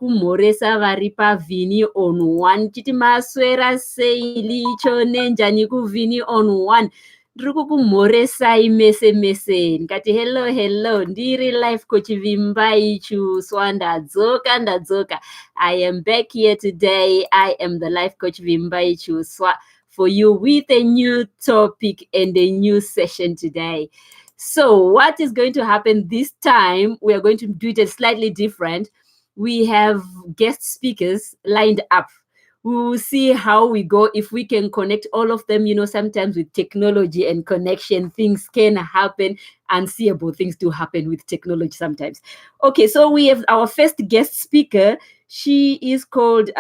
kumhoresa vari paVhini on 1 chiti maswera sei licho nenjani kuVhini on 1 ndiri kukumhoresai mese mese ndikati hello ndiri life coach Vimbai Chuswa ndadzoka I am back here today. I am the life coach Vimbai Chuswa for you with a new topic and a new session today. So what is going to happen this time? We are going to do it slightly different. We have guest speakers lined up. We will see how we go, if we can connect all of them. You know, sometimes with technology and connection, things can happen, unseeable things do happen with technology sometimes. Okay, so we have our first guest speaker. She is called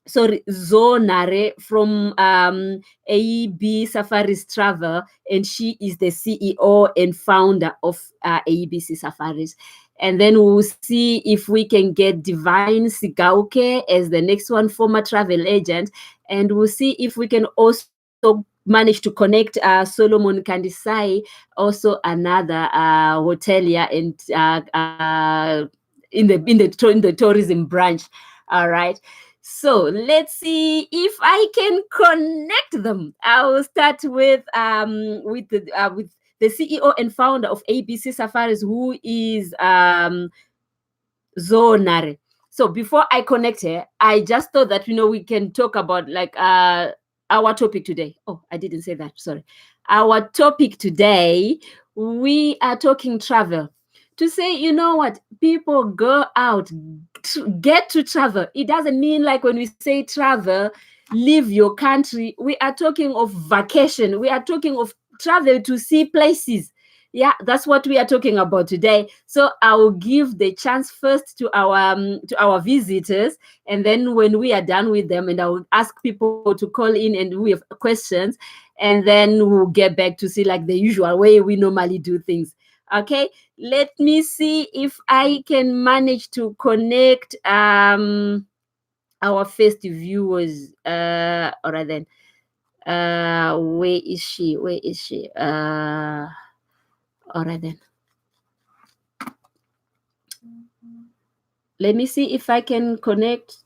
Zonare from AEB Safaris Travel, and she is the CEO and founder of AEBC Safaris. And then we'll see if we can get Divine Sigauke as the next one, former travel agent. And we'll see if we can also manage to connect Solomon Kandisai, also another hotelier and in the tourism branch. All right. So let's see if I can connect them. I will start with the CEO and founder of ABC Safaris, who is Zonare. So before I connect her, I just thought that, you know, we can talk about like our topic today. Oh, I didn't say that. Sorry. Our topic today, we are talking travel. To say, you know what, people go out, get to travel. It doesn't mean like when we say travel, leave your country. We are talking of vacation. We are talking of travel to see places. Yeah, that's what we are talking about today. So I will give the chance first to our visitors, and then when we are done with them, and I will ask people to call in and we have questions, and then we'll get back to see like the usual way we normally do things. Okay, let me see if I can manage to connect our first viewers. All right then. Where is she? All right then. Let me see if I can connect.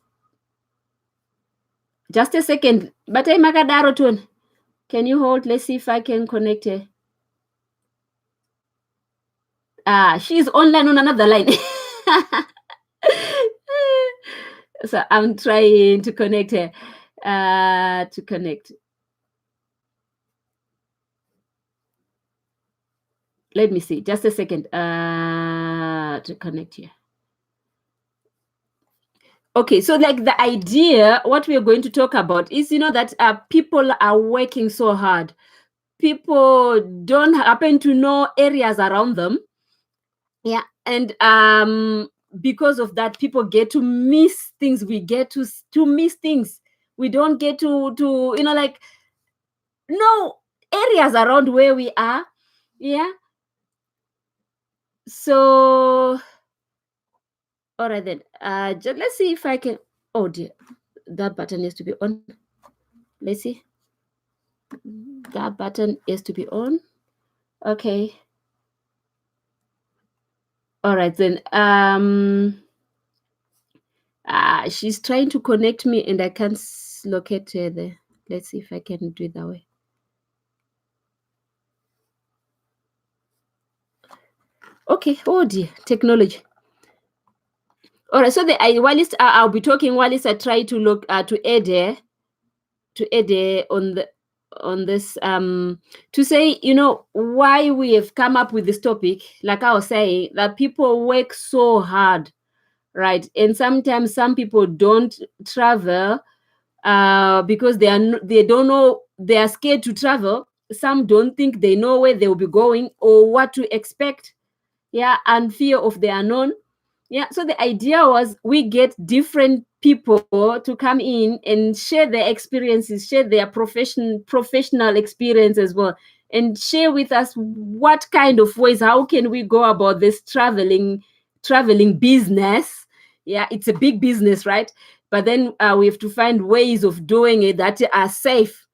Just a second. But I'm Makadaro. Can you hold? Let's see if I can connect her. She's online on another line. So I'm trying to connect her. To connect. Let me see. Just a second. To connect here. Okay, so like the idea, what we are going to talk about is, you know, that people are working so hard. People don't happen to know areas around them. Yeah, and because of that, people get to miss things. We get to miss things. We don't get to you know, like, no areas around where we are. Yeah. So all right then. Just let's see if I can. Oh dear, that button needs to be on. Let's see. That button is to be on. Okay. All right then. She's trying to connect me and I can't locate her there. Let's see if I can do it that way. Okay. Oh dear, technology. All right. So while I'll be talking, while I try to look to add on this to say, you know, why we have come up with this topic. Like I was saying, that people work so hard, right? And sometimes some people don't travel because they don't know, they are scared to travel. Some don't think they know where they will be going or what to expect. Yeah, and fear of the unknown. Yeah, so the idea was we get different people to come in and share their experiences, share their professional experience as well, and share with us what kind of ways, how can we go about this traveling business. Yeah, it's a big business, right? But then we have to find ways of doing it that are safe,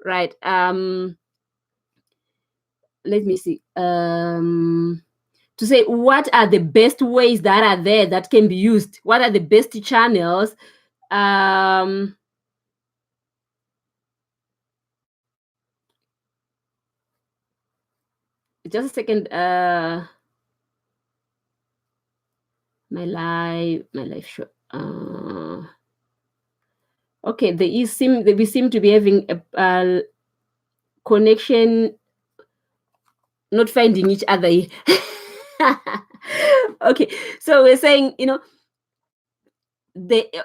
right? Let me see. to say what are the best ways that are there that can be used, what are the best channels. Just a second. My life show. Okay, we seem to be having a connection, not finding each other. Okay, so we're saying,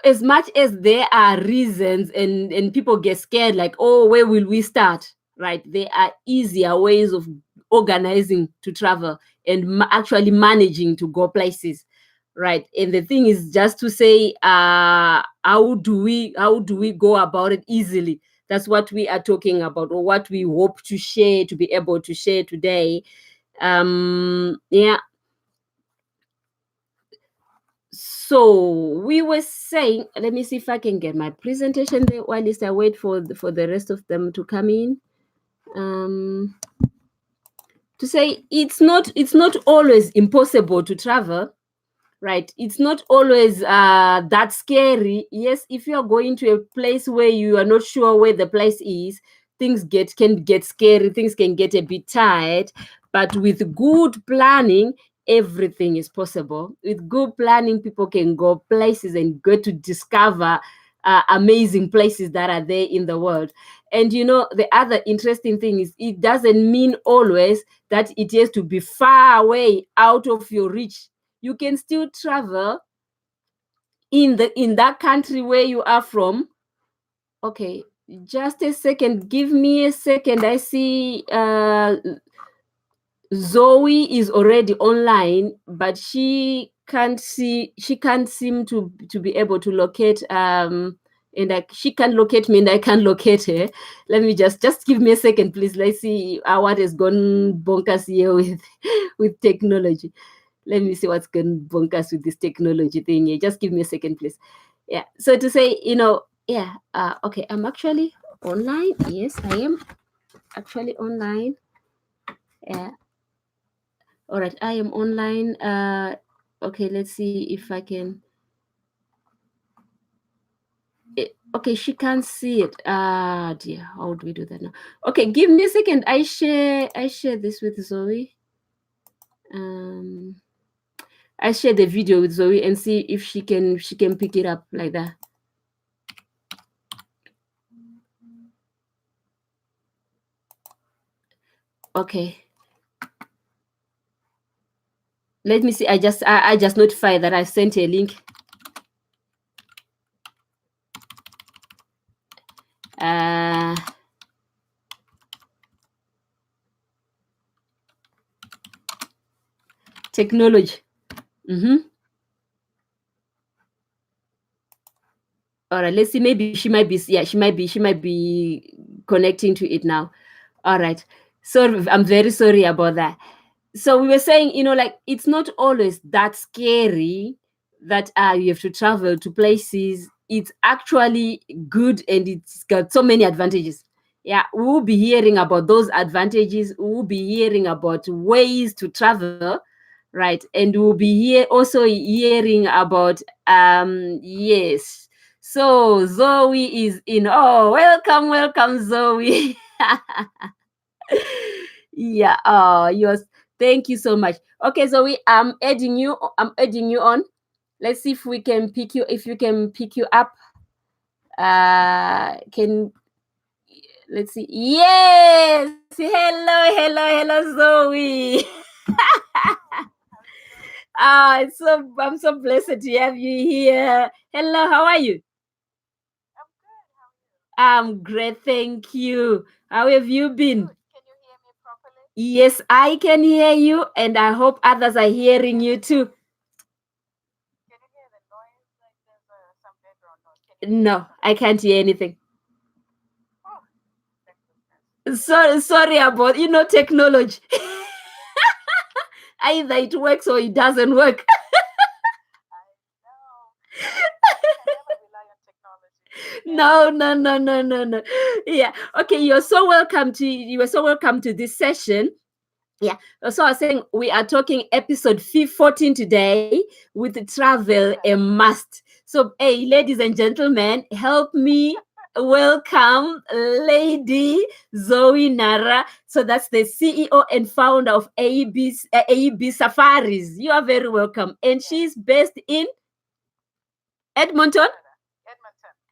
as much as there are reasons and people get scared, like, oh, where will we start, right? There are easier ways of organizing to travel and actually managing to go places, right? And the thing is just to say, how do we go about it easily? That's what we are talking about, or what we hope to share, to be able to share today. Yeah. So we were saying, let me see if I can get my presentation there while I wait for the rest of them to come in. To say it's not always impossible to travel, right? It's not always that scary. Yes, if you're going to a place where you are not sure where the place is, things can get scary, things can get a bit tight. But with good planning, everything is possible. With good planning, people can go places and go to discover amazing places that are there in the world. And the other interesting thing is, it doesn't mean always that it has to be far away, out of your reach. You can still travel in that country where you are from. Okay, just a second, give me a second. I see Zoe is already online, but she can't seem to be able to locate and she can't locate me and I can't locate her. Let me just give me a second, please. Let's see what has gone bonkers here with technology. Let me see what's going bonkers with this technology thing here. Just give me a second, please. Yeah. So to say, yeah. Okay, I'm actually online. Yes, I am actually online. Yeah. All right, I am online. Okay, let's see if I can. Okay, she can't see it. Dear, how do we do that now? Okay, give me a second. I share this with Zoe. I share the video with Zoe and see if she can pick it up like that. Okay. Let me see. I just notified that I sent a link. Technology. All right, let's see. Maybe she might be. Yeah, she might be connecting to it now. All right. So I'm very sorry about that. So we were saying, like, it's not always that scary that you have to travel to places. It's actually good and it's got so many advantages. Yeah, we'll be hearing about those advantages. We'll be hearing about ways to travel, right? And we'll be also hearing about yes. So Zoe is in. Oh, welcome, Zoe. Yeah. Oh, yours. Thank you so much. Okay, Zoe, I'm adding you on. Let's see if we can pick you. If you can pick you up. Can Let's see. Yes. Hello, Zoe. I'm so blessed to have you here. Hello, how are you? I'm great, thank you. How have you been? Yes, I can hear you, and I hope others are hearing you too. No, I can't hear anything. Sorry about technology. Either it works or it doesn't work. No. Yeah. Okay, you are so welcome to this session. Yeah. So I was saying we are talking episode 14 today with travel a must. So, hey, ladies and gentlemen, help me welcome Lady Zoe Nara. So that's the CEO and founder of AEB Safaris. You are very welcome. And she's based in Edmonton.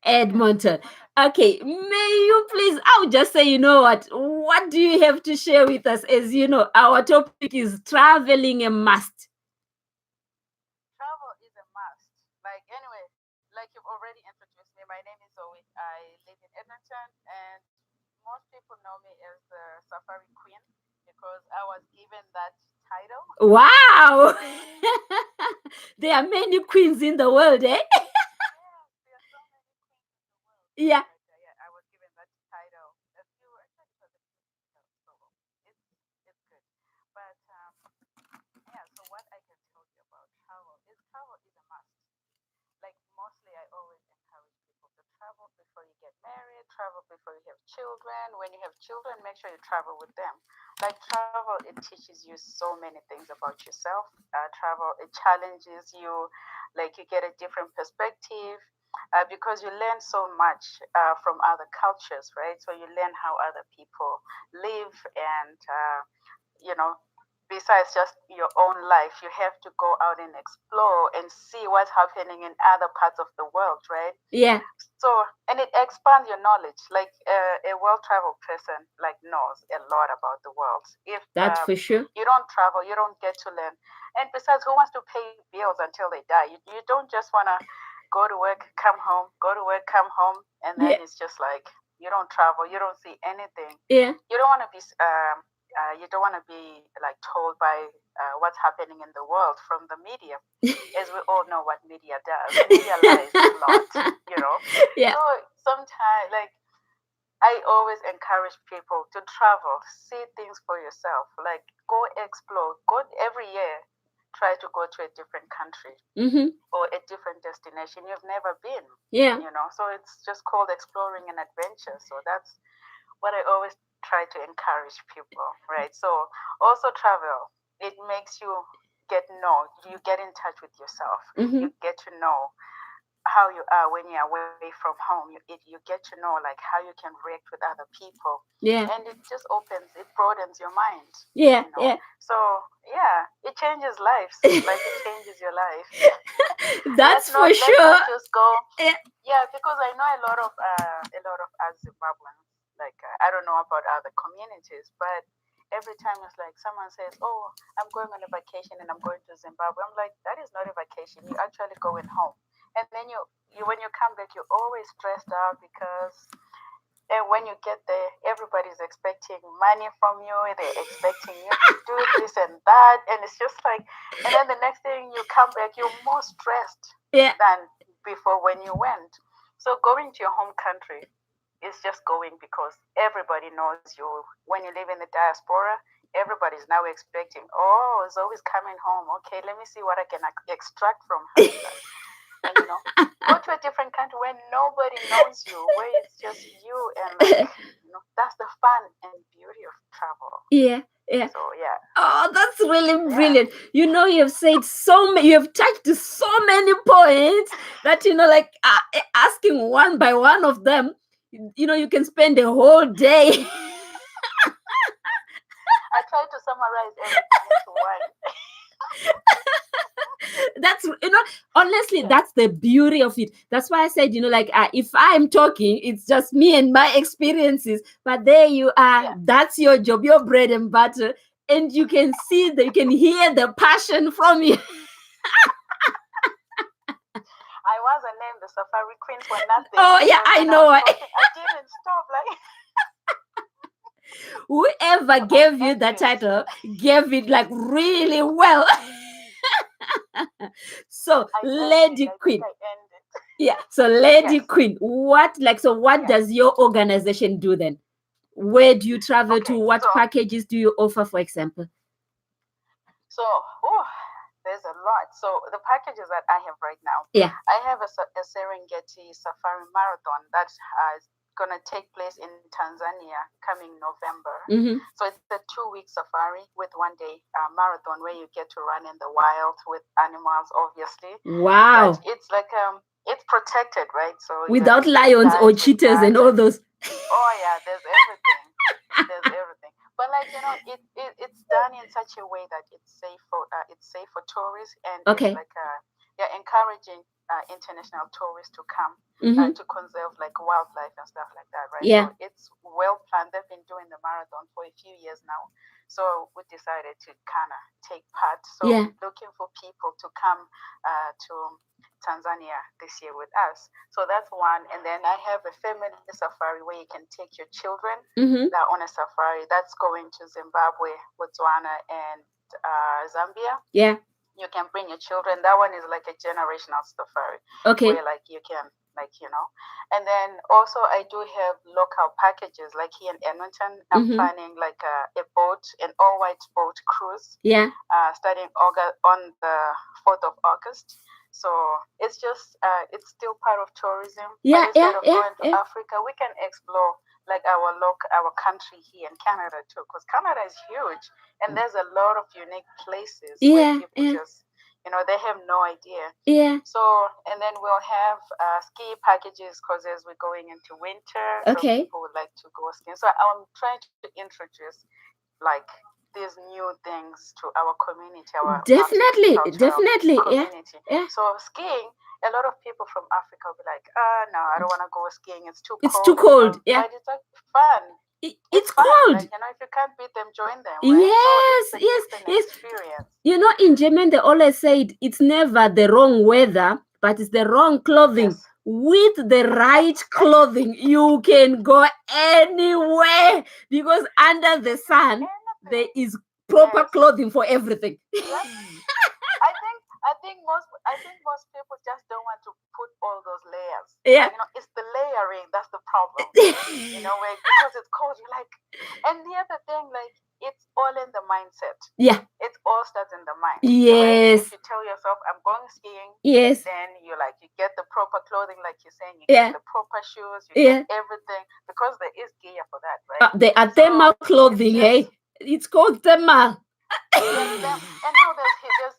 Edmonton. Okay, may you please, I would just say, you know what do you have to share with us? As you know, our topic is traveling a must. Travel is a must. Like, anyway, like you've already introduced me, my name is Zoe. I live in Edmonton, and most people know me as the Safari Queen because I was given that title. Wow! There are many queens in the world, eh? Yes, there are so many queens in the world, Yeah. but yeah, I was given that title a few, actually, it was a few years ago, so it's it's good. But yeah, so what I can tell you about travel is a must. Like, mostly I always encourage people to travel before you get married, travel before you have children. When you have children, make sure you travel with them. Like, travel, it teaches you so many things about yourself. Travel, it challenges you, like, you get a different perspective. Because you learn so much from other cultures, right? So you learn how other people live, and you know, besides just your own life, you have to go out and explore and see what's happening in other parts of the world, right? Yeah, So, and it expands your knowledge. Like, a well-traveled person, like, knows a lot about the world. If that's for sure. you don't travel, you don't get to learn. And besides, who wants to pay bills until they die? You don't just want to go to work, come home, go to work, come home, and then Yeah, it's just like you don't travel, you don't see anything. yeah, You don't want to be you don't want to be like told by what's happening in the world from the media, as we all know what media does. Media lies a lot, you know. yeah, So sometimes, like, I always encourage people to travel, see things for yourself, like, go explore, go every year. Try to go to a different country mm-hmm. or a different destination you've never been. Yeah, So it's just called exploring and adventure. So that's what I always try to encourage people, right? So also travel, it makes you you get in touch with yourself. mm-hmm. You get to know how you are when you're away from home. You get to know, like, how you can react with other people, Yeah, and it broadens your mind, yeah, you know. yeah. So yeah, it changes lives. Like, it changes your life. That's for Let's sure. not just go. Yeah. Yeah, because I know a lot of us Zimbabweans. Like, I don't know about other communities, but every time it's like someone says, "Oh, I'm going on a vacation and I'm going to Zimbabwe." I'm like, that is not a vacation. You're actually going home. And then you when you come back, you're always stressed out because and when you get there, everybody's expecting money from you. They're expecting you to do this and that, and it's just like, and then the next thing you come back, you're more stressed Yeah, than before when you went. So going to your home country is just going because everybody knows you. When you live in the diaspora, everybody's now expecting, oh, Zoe's coming home. Okay, let me see what I can extract from her. And go to a different country where nobody knows you, where it's just you, and like, that's the fun and beauty of travel. yeah, yeah. So yeah, Oh, that's really yeah, brilliant. You have said so many, you have touched so many points that, like, asking one by one of them, you can spend a whole day. I try to summarize everything into one. That's, honestly, Yeah, that's the beauty of it. That's why I said, like, if I'm talking, it's just me and my experiences, but there you are, yeah. that's your job, your bread and butter, and you can see that, you can hear the passion from you. I wasn't named the Safari Queen for nothing Oh yeah, because I when I was know. talking, I didn't stop. Like, Whoever so I'm gave you that envious. title gave it like really well. So, I earned it. Lady I think Queen. I earned it. Yeah. So, Lady Yes. Queen, what Yeah. does your organization do then? Where do you travel to? Okay. What packages do you offer, for example? So, oh, there's a lot. So the packages that I have right now, Yeah. I have a Serengeti Safari Marathon that has gonna take place in Tanzania coming November. Mm-hmm. So it's a 2-week safari with 1-day marathon where you get to run in the wild with animals, obviously. Wow. But it's like it's protected, right? So Without you lions or guide with cheetahs and guides all those. oh yeah, there's everything. There's everything. But like it's done in such a way that it's safe for tourists, and Okay. it's like encouraging international tourists to come Mm-hmm. to conserve like wildlife and stuff like that, right? Yeah. So it's well planned. They've been doing the marathon for a few years now, so we decided to kind of take part. So Yeah. looking for people to come to Tanzania this year with us. So that's one. And then I have a family safari where you can take your children Mm-hmm. on a safari. That's going to Zimbabwe, Botswana, and Zambia. Yeah. You can bring your children. That one is like a generational safari. Okay. Where like you can and then also I do have local packages like here in Edmonton. I'm Mm-hmm. planning like a boat, an all-white boat cruise. Yeah. Starting on the 4th of August. So it's just it's still part of tourism. Yeah. But instead of Yeah. going to Africa, we can explore like our country here in Canada too, because Canada is huge and there's a lot of unique places where Yeah. people Yeah. just they have no idea. Yeah. So and then we'll have ski packages because as we're going into winter, Okay. so people would like to go skiing. So I'm trying to introduce like these new things to our community, our Definitely. multicultural Definitely. Yeah. community. Yeah. So skiing, a lot of people from Africa will be like, no, I don't want to go skiing. It's too It's cold. too cold. Yeah. But it's like fun. It's fun. cold. Like, if you can't beat them, join them. Right? Yes. So Yes. it's an Yes. experience. In German, they always say it's never the wrong weather, but it's the wrong clothing. Yes. With the right clothing, you can go anywhere because under the sun, there is proper clothing for everything. I think most people just don't want to put all those layers. Yeah. Like, it's the layering that's the problem. Because it's cold, you're like, and the other thing, like, it's all in the mindset. Yeah. It all starts in the mind. Yes. Right? If you tell yourself, I'm going skiing, yes. then you get the proper clothing, like you're saying, you Yeah. get the proper shoes, you Yeah. get everything, because there is gear for that, right? They are thermal clothing, hey? It's called thermal. And now there's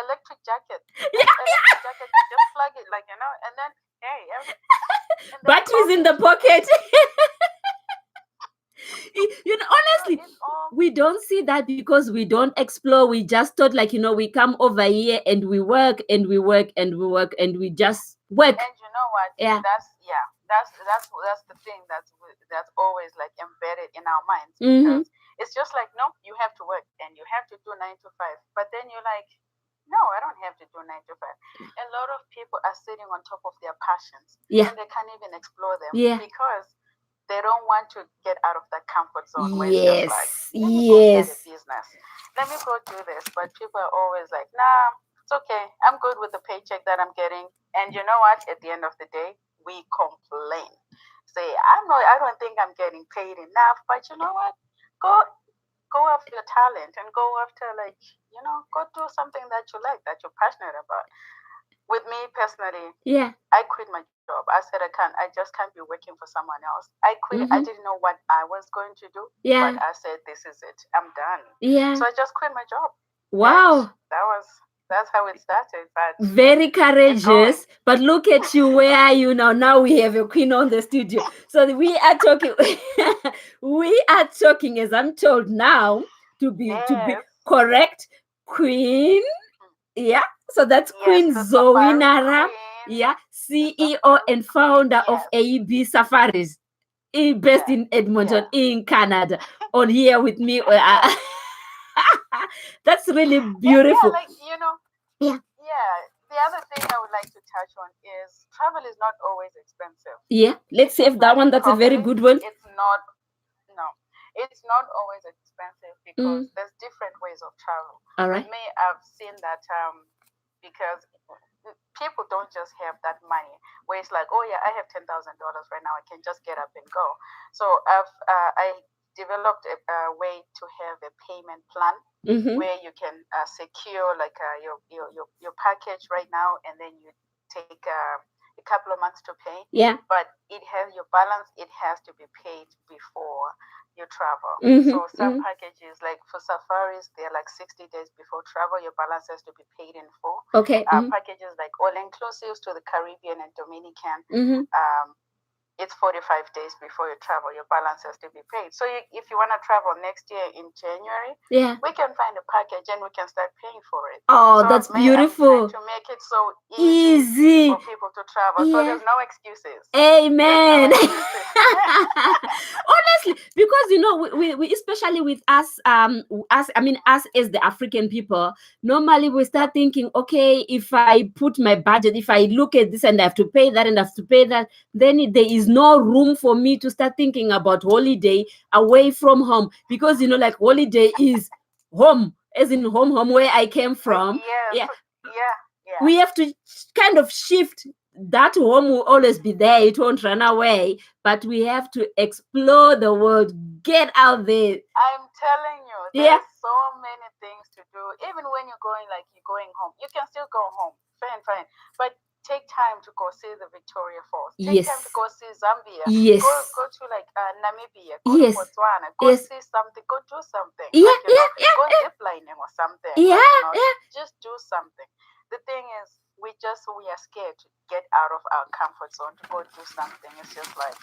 electric jacket. Electric jacket, you just plug it, and then batteries in the pocket. Honestly, we don't see that because we don't explore. We just thought we come over here and we work and we work and we work and we just work. And you know what? Yeah. That's the thing that's always like embedded in our minds, Mm-hmm. because it's just like, no, you have to work and you have to do 9 to 5. But then you're like, no, I don't have to do 9 to 5. A lot of people are sitting on top of their passions. Yeah. And they can't even explore them. Yeah. Because they don't want to get out of that comfort zone where yes. it's just like, let me go start a business. Let me go do this. But people are always like, nah, it's okay. I'm good with the paycheck that I'm getting. And you know what? At the end of the day, we complain. Say, I don't think I'm getting paid enough. But you know what? Go after your talent and go after, go do something that you like, that you're passionate about. With me personally, yeah, I quit my job. I said I just can't be working for someone else. I quit. Mm-hmm. I didn't know what I was going to do. Yeah. But I said, this is it. I'm done. Yeah. So I just quit my job. Wow. And that's how it started. But very courageous. But look at you. Where are you now? Now we have a queen on the studio. So we are talking. We are talking, as I'm told now, to be correct, Queen. Yeah. So that's Queen Zoe Nara. Yeah, CEO and founder of AEB Safaris, based in Edmonton, in Canada. On here with me. That's really beautiful. Yeah. The other thing I would like to touch on is travel is not always expensive. Yeah, let's save that one. That's a very good one. It's not always expensive because there's different ways of travel. All right. With me, I've seen that because people don't just have that money where it's like, oh yeah, I have $10,000 right now, I can just get up and go. So I developed a way to have a payment plan where you can secure your package right now, and then you take a couple of months to pay. Yeah. But it has your balance. It has to be paid before you travel. So some packages, like for safaris, they're like 60 days before travel. Your balance has to be paid in full. Okay. Packages like all inclusives to the Caribbean and Dominican, it's 45 days before you travel. Your balance has to be paid. So if you want to travel next year in January, Yeah. we can find a package and we can start paying for it. Oh, So that's I'm beautiful. trying to make it so easy for people to travel. So Yeah. there's no excuses. Amen. There's no excuses. Honestly, because you know, we especially with us, us as the African people, normally we start thinking, okay, if I put my budget, if I look at this and I have to pay that and I have to pay that, then there is no room for me to start thinking about holiday away from home, because you know, like holiday is home, as in home where I came from. Yes. Yeah. We have to kind of shift. That home will always be there, it won't run away, but we have to explore the world, get out there. I'm telling you, there's so many things to do. Even when you're going home, you can still go home, fine, but take time to go see the Victoria Falls. Take time to go see Zambia. Yes. Go to Namibia. Go to Botswana. Go see something. Go do something. Go ziplining or something. Just do something. The thing is, we are scared to get out of our comfort zone to go do something. It's just like,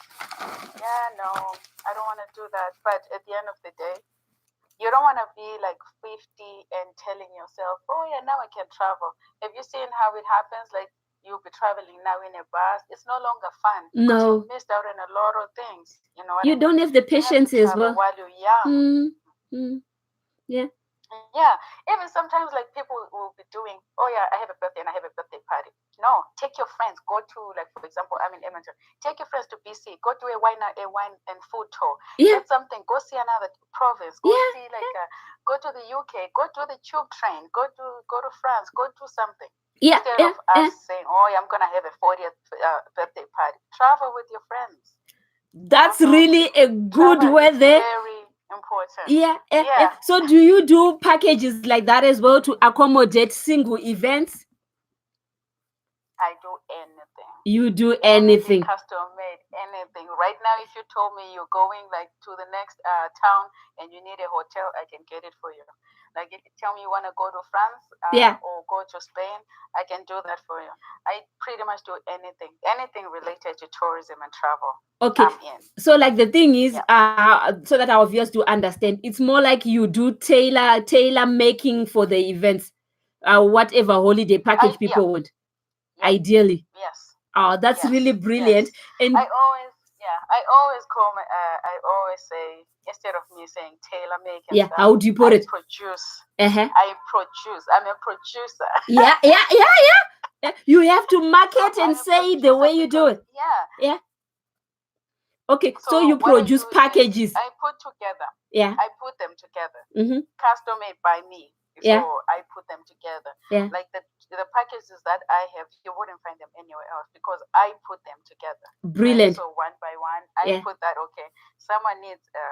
no, I don't want to do that. But at the end of the day, you don't want to be like 50 and telling yourself, oh yeah, now I can travel. Have you seen how it happens? Like, you'll be traveling now in a bus. It's no longer fun. No. You missed out on a lot of things. You know what you don't have the patience as well. While you're young. Yeah. Yeah, even sometimes like people will be doing, oh yeah, I have a birthday and I have a birthday party. No, take your friends, go to, like, for example, I'm in Edmonton. Take your friends to BC, go to a wine and food tour. Get something, go see another province, go see go to the UK, go to the tube train, go to France, go do something. Instead of us saying, oh yeah, I'm gonna have a 40th birthday party. Travel with your friends. That's really a good way there. Very important. Yeah. So do you do packages like that as well to accommodate single events? I do anything. You do anything. Custom made, anything. Right now, if you told me you're going like to the next town and you need a hotel, I can get it for you. Like, if you tell me you want to go to France or go to Spain, I can do that for you. I pretty much do anything related to tourism and travel. Okay. So like the thing is, so that our viewers do understand, it's more like you do tailor making for the events, whatever holiday package people want. Ideally. Yes. Oh, that's really brilliant. Yes. And I always call my I always say, instead of me saying tailor make and stuff, how do you put it? Produce. I produce. I'm a producer. Yeah. You have to market and say the way you do it. Yeah. Okay, so you produce packages. I put together. Yeah. I put them together. Custom made by me. So I put them together. Like the packages that I have, you wouldn't find them anywhere else because I put them together. Brilliant. Right? So one by one, I put that, okay, someone needs a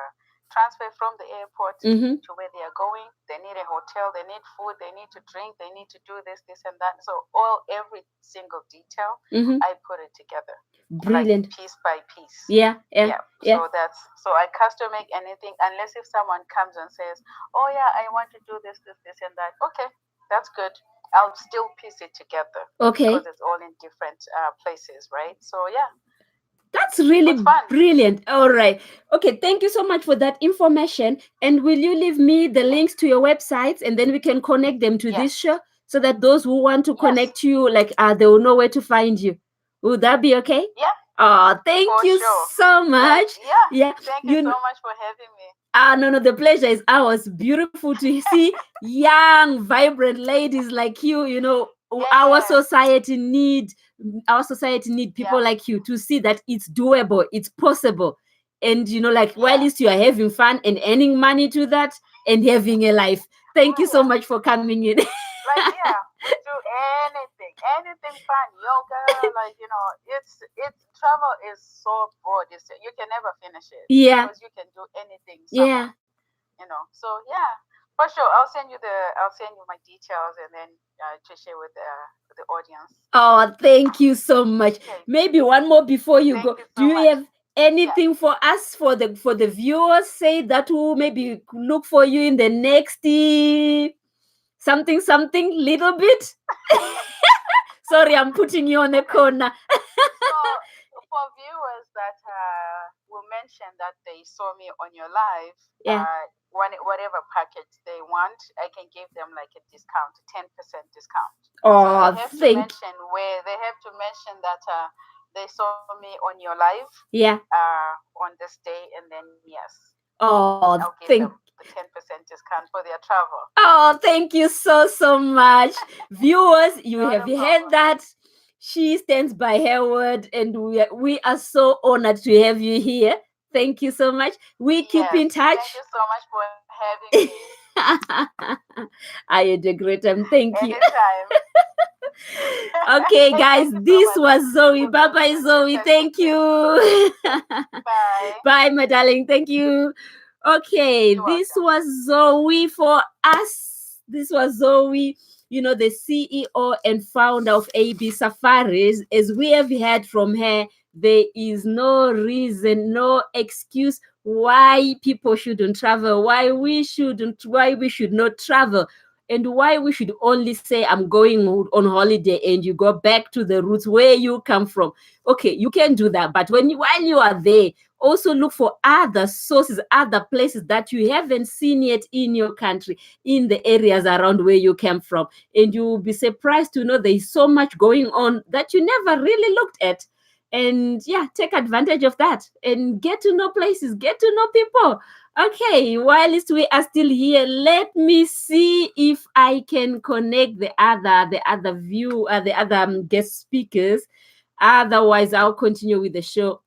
transfer from the airport to where they are going. They need a hotel, they need food, they need to drink, they need to do this and that. So every single detail, I put it together. Brilliant. Like piece by piece. Yeah. So I custom make anything, unless if someone comes and says, oh yeah, I want to do this and that. Okay, that's good. I'll still piece it together. Okay. Because it's all in different places, right? So yeah. That's really brilliant. All right. Okay, thank you so much for that information. And will you leave me the links to your websites, and then we can connect them to this show, so that those who want to connect to you, like they will know where to find you. Would that be okay? Yeah. Oh, thank you so much. Yeah. Thank you so much for having me. No, the pleasure is ours. Beautiful to see young, vibrant ladies like you. You know, our society need people like you to see that it's doable, it's possible. And you know, like while you are having fun and earning money to that and having a life. Thank you so much for coming in. We do anything fun, yoga, like, you know, it's travel is so broad. You can never finish it. Because you can do anything. Somewhere, you know. So for sure, I'll send you my details, and then to share with the the audience. Oh, thank you so much. Okay. Maybe one more before you Thank go. you Do so you much. have anything for us, for the viewers? Say that will maybe look for you in the next something little bit. Sorry, I'm putting you on a Okay. corner. So for viewers that will mention that they saw me on your live, Yeah. whatever package they want, I can give them like a discount, 10% discount. So Oh, they have to thank. mention where they have to mention that they saw me on your live Yeah. on this day, and then yes, Oh, I'll give thank. them the 10% discount for their travel. Oh, thank you so much. Viewers, you Not have a heard problem. that. She stands by her word, and we are so honored to have you here. Thank you so much. We keep Yes, in touch. thank you so much for having me. I had a great time. Thank you. Anytime. Okay, guys, Thank you so this much. was Zoe. We'll Bye do bye, this Zoe. session Thank next you. week. Bye. Bye, my darling. Thank you. Okay, You're this welcome. was Zoe for us. This was Zoe, the CEO and founder of AB Safaris. As we have heard from her, there is no reason, no excuse why people shouldn't travel, why we should not travel, and why we should only say I'm going on holiday and you go back to the roots where you come from. Okay, you can do that, but while you are there, also look for other sources, other places that you haven't seen yet in your country, in the areas around where you came from, and you will be surprised to know there is so much going on that you never really looked at. And yeah, take advantage of that and get to know places, get to know people. Okay, whilst we are still here, let me see if I can connect the other guest speakers. Otherwise, I'll continue with the show.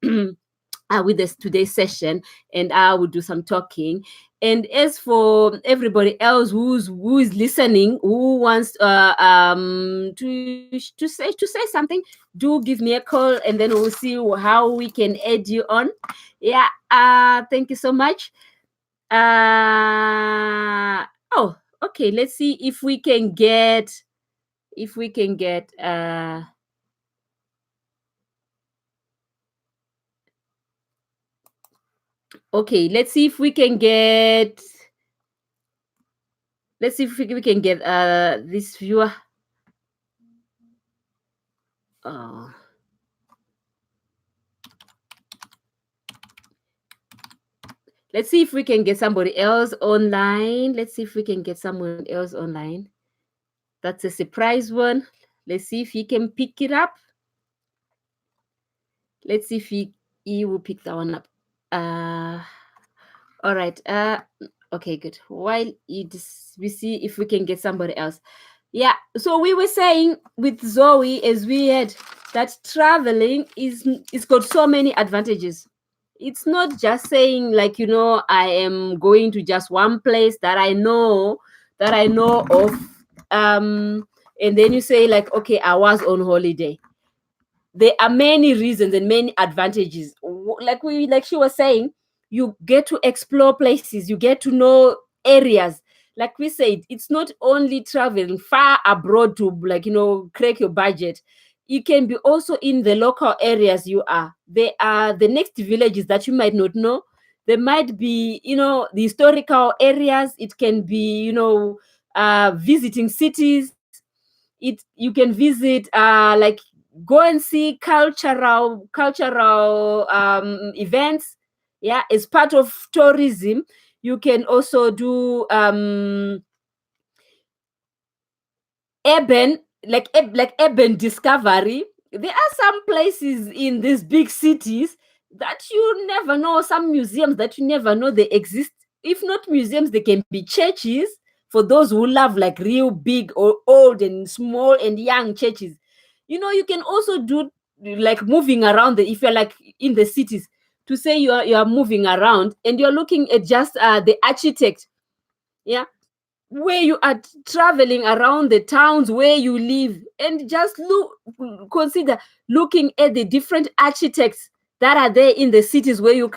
With this today's session, and I will do some talking. And as for everybody else who is listening, who wants to say something, do give me a call, and then we'll see how we can add you on. Yeah. Thank you so much. Oh, okay. Let's see if we can get okay, let's see if we can get this viewer. Oh. Let's see if we can get somebody else online. Let's see if we can get someone else online. That's a surprise one. Let's see if he can pick it up. Let's see if he will pick that one up. All right. Okay, good. While we see if we can get somebody else. Yeah. So we were saying with Zoe, as we had, that traveling is got so many advantages. It's not just saying like, I am going to just one place that I know of. And then you say like, okay, I was on holiday. There are many reasons and many advantages. Like she was saying, you get to explore places, you get to know areas. Like we said, it's not only traveling far abroad to crack your budget. It can be also in the local areas you are. There are the next villages that you might not know. There might be, the historical areas. It can be, visiting cities. You can visit like go and see cultural events. Yeah, as part of tourism. You can also do urban discovery. There are some places in these big cities that you never know, some museums that you never know they exist. If not museums, they can be churches, for those who love like real big or old and small and young churches. You can also do like moving around if you're like in the cities, to say you are moving around and you're looking at just the architect. Yeah, where you are traveling around the towns where you live, and just consider looking at the different architects that are there in the cities where you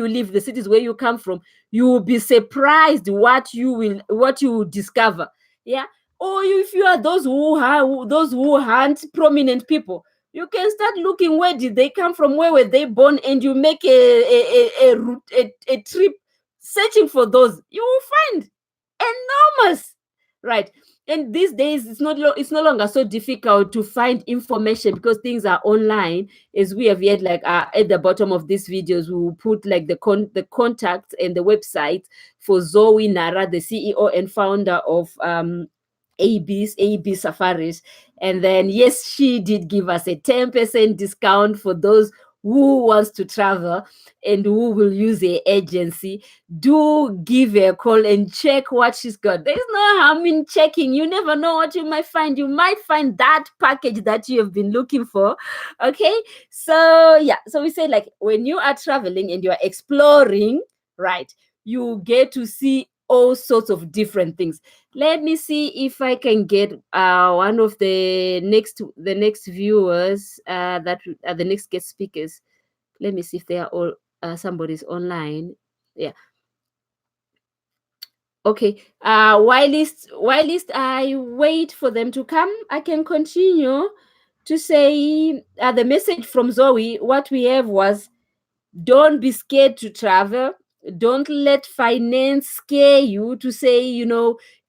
live, the cities where you come from. You will be surprised what you will discover. Yeah. Or if you are those who hunt prominent people, you can start looking where did they come from, where were they born, and you make a trip searching for those. You will find enormous, right? And these days it's no longer so difficult to find information because things are online. As we have yet, like at the bottom of these videos, we will put like the contacts and the website for Zoe Nara, the CEO and founder of AB Safaris. And then yes, she did give us a 10% discount for those who wants to travel and who will use a agency. Do give her a call and check what she's got. There's no harm in checking. You never know what you might find. You might find that package that you have been looking for. Okay, so yeah, so we say like when you are traveling and you are exploring, right, you get to see all sorts of different things. Let me see if I can get one of the next viewers that the next guest speakers. Let me see if they are all somebody's online. Yeah. Okay. Whilst I wait for them to come, I can continue to say the message from Zoe. What we have was, don't be scared to travel. Don't let finance scare you to say,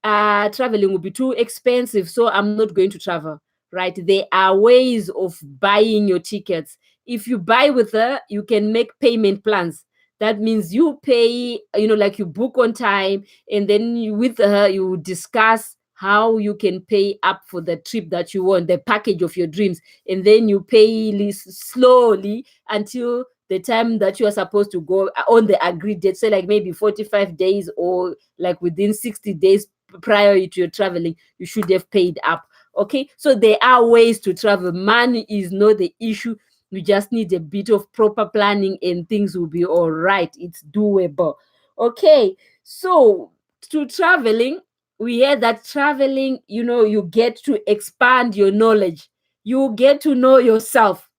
traveling will be too expensive, so I'm not going to travel. Right? There are ways of buying your tickets. If you buy with her, you can make payment plans. That means you pay, like you book on time, and then with her, you discuss how you can pay up for the trip that you want, the package of your dreams, and then you pay slowly until the time that you are supposed to go on the agreed date, say like maybe 45 days or like within 60 days prior to your traveling, you should have paid up. Okay, so there are ways to travel. Money is not the issue. You just need a bit of proper planning and things will be all right. It's doable. Okay, so to traveling, we hear that traveling, you get to expand your knowledge. You get to know yourself.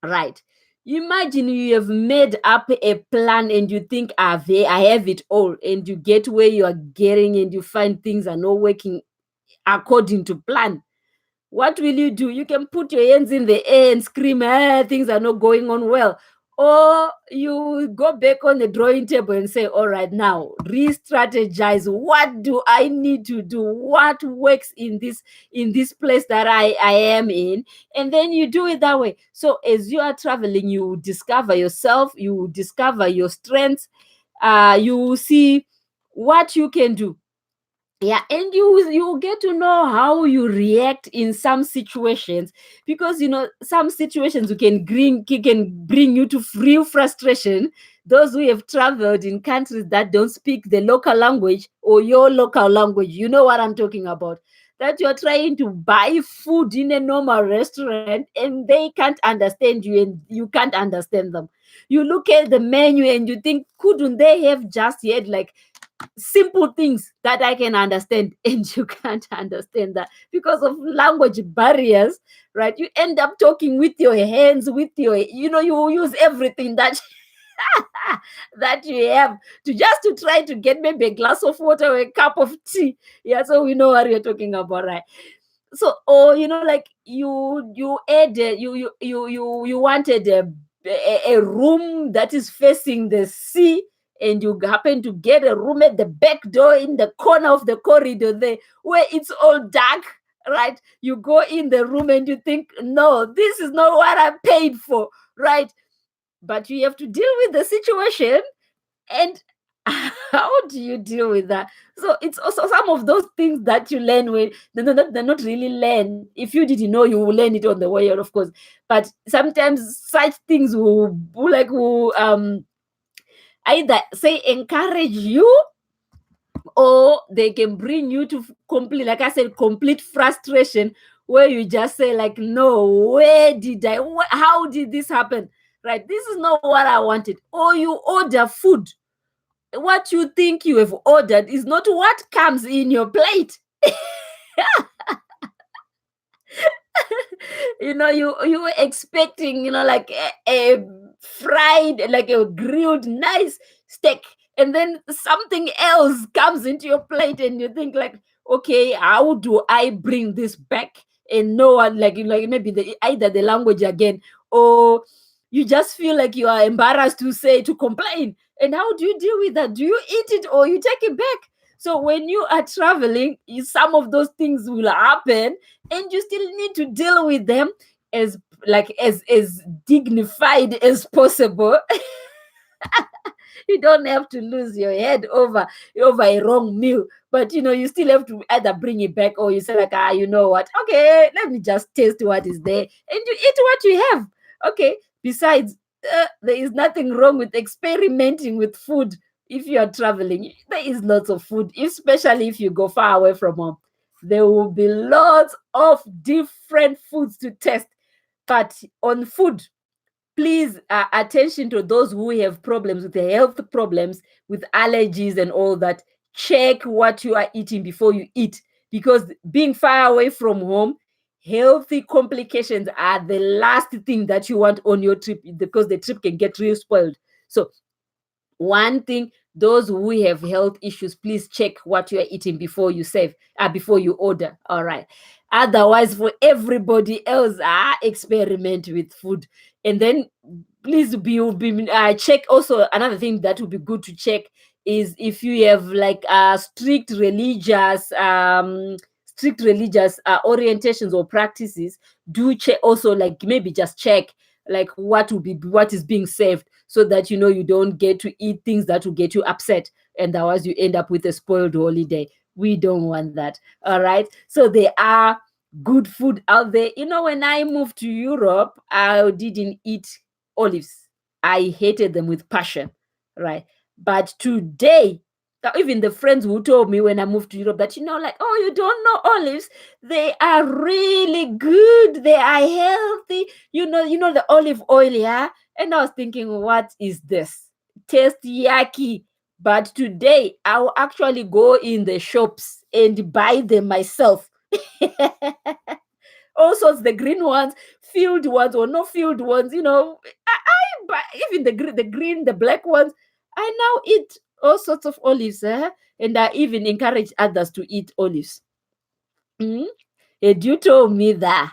Right. Imagine you have made up a plan and you think I have it all, and you get where you are getting and you find things are not working according to plan. What will you do? You can put your hands in the air and scream, things are not going on well. Or you go back on the drawing table and say, all right, now re-strategize. What do I need to do? What works in this place that I am in? And then you do it that way. So as you are traveling, you discover yourself, you discover your strengths, you see what you can do. Yeah, and you get to know how you react in some situations, because some situations can bring you to real frustration. Those who have traveled in countries that don't speak the local language or your local language, you know what I'm talking about. That you're trying to buy food in a normal restaurant and they can't understand you and you can't understand them. You look at the menu and you think, couldn't they have just yet like simple things that I can understand, and you can't understand that because of language barriers, right? You end up talking with your hands, with your, you use everything that that you have to try to get maybe a glass of water or a cup of tea. Yeah, so we know what you're talking about, right? So, or like you had you wanted a room that is facing the sea, and you happen to get a room at the back door in the corner of the corridor there where it's all dark, right? You go in the room and you think, no, this is not what I paid for, right? But you have to deal with the situation. And how do you deal with that? So it's also some of those things that you learn when they're not really learned. If you didn't know, you will learn it on the way out, of course. But sometimes such things will either say encourage you, or they can bring you to complete, like I said, complete frustration, where you just say like, no, how did this happen? Right? This is not what I wanted. Or you order food, what you think you have ordered is not what comes in your plate. You were expecting, like a fried, like a grilled nice steak, and then something else comes into your plate and you think like, okay, how do I bring this back? And no one, like maybe either the language again, or you just feel like you are embarrassed to say, to complain. And how do you deal with that? Do you eat it or you take it back? So when you are traveling, some of those things will happen, and you still need to deal with them as as dignified as possible. You don't have to lose your head over a wrong meal, but you still have to either bring it back, or you say like, you know what, okay, let me just taste what is there, and you eat what you have. Okay, besides, there is nothing wrong with experimenting with food. If you are traveling, there is lots of food, especially if you go far away from home. There will be lots of different foods to test. But on food, please, attention to those who have problems with the health problems, with allergies and all that. Check what you are eating before you eat, because being far away from home, healthy complications are the last thing that you want on your trip, because the trip can get real spoiled. So one thing, those who have health issues, please check what you are eating before you save, before you order. All right. Otherwise, for everybody else, experiment with food. And then please be check. Also, another thing that would be good to check is if you have like strict religious orientations or practices. Do check also, like maybe just check like what is being served, so that you don't get to eat things that will get you upset, and otherwise you end up with a spoiled holiday. We don't want that. All right, so there are good food out there. When I moved to Europe, I didn't eat olives. I hated them with passion, right? But today, even the friends who told me when I moved to Europe that, like, oh, you don't know olives, they are really good, they are healthy, the olive oil, yeah. And I was thinking, what is this? Taste yucky. But today, I'll actually go in the shops and buy them myself. All sorts, the green ones, field ones, or no field ones. I buy even the black ones. I now eat all sorts of olives, and I even encourage others to eat olives. Mm? And you told me that.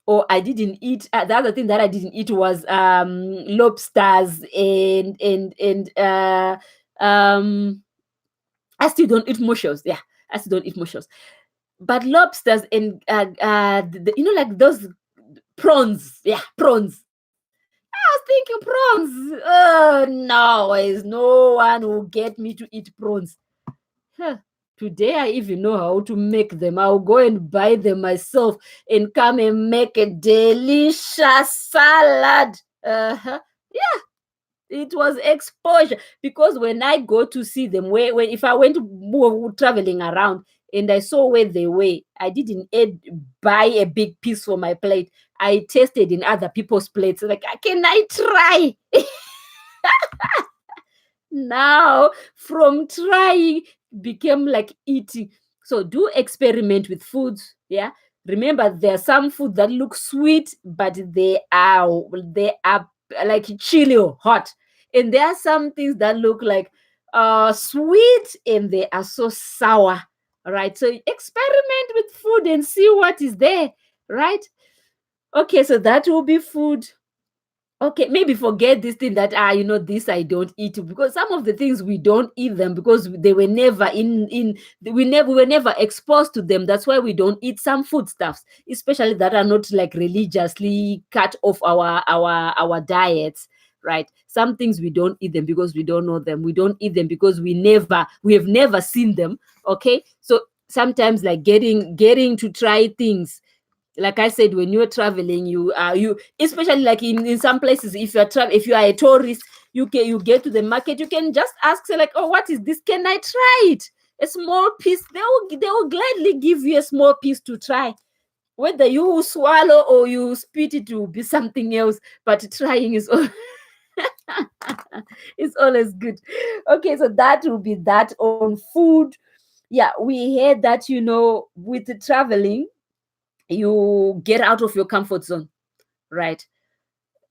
Or I didn't eat. The other thing that I didn't eat was lobsters and I still don't eat mussels. Yeah, I still don't eat mussels. But lobsters and like those prawns. Yeah, prawns. I was thinking prawns. Oh no, there's no one who get me to eat prawns. Huh. Today I even know how to make them. I'll go and buy them myself and come and make a delicious salad. Yeah, it was exposure, because when I go to see them, where when if I went to move traveling around and I saw where they were, I didn't buy a big piece for my plate. I tasted in other people's plates. Like, can I try? Now, from trying became like eating. So do experiment with foods. Yeah. Remember, there are some food that look sweet, but they are like chili or hot. And there are some things that look like sweet, and they are so sour. All right. So experiment with food and see what is there. Right. Okay, so that will be food. Okay, maybe forget this thing that this I don't eat, because some of the things we don't eat them because they were never we were never exposed to them. That's why we don't eat some foodstuffs, especially that are not like religiously cut off our diets. Right? Some things we don't eat them because we don't know them. We don't eat them because we have never seen them. Okay, so sometimes like getting to try things, like I said, when you're traveling, you especially like in some places, if you are a tourist, you get to the market, you can just ask, say like, oh, what is this? Can I try it? A small piece. They will gladly give you a small piece to try. Whether you swallow or you spit, it will be something else. But trying is it's always good. Okay, so that will be that on food. Yeah, we heard that with the traveling, you get out of your comfort zone, right?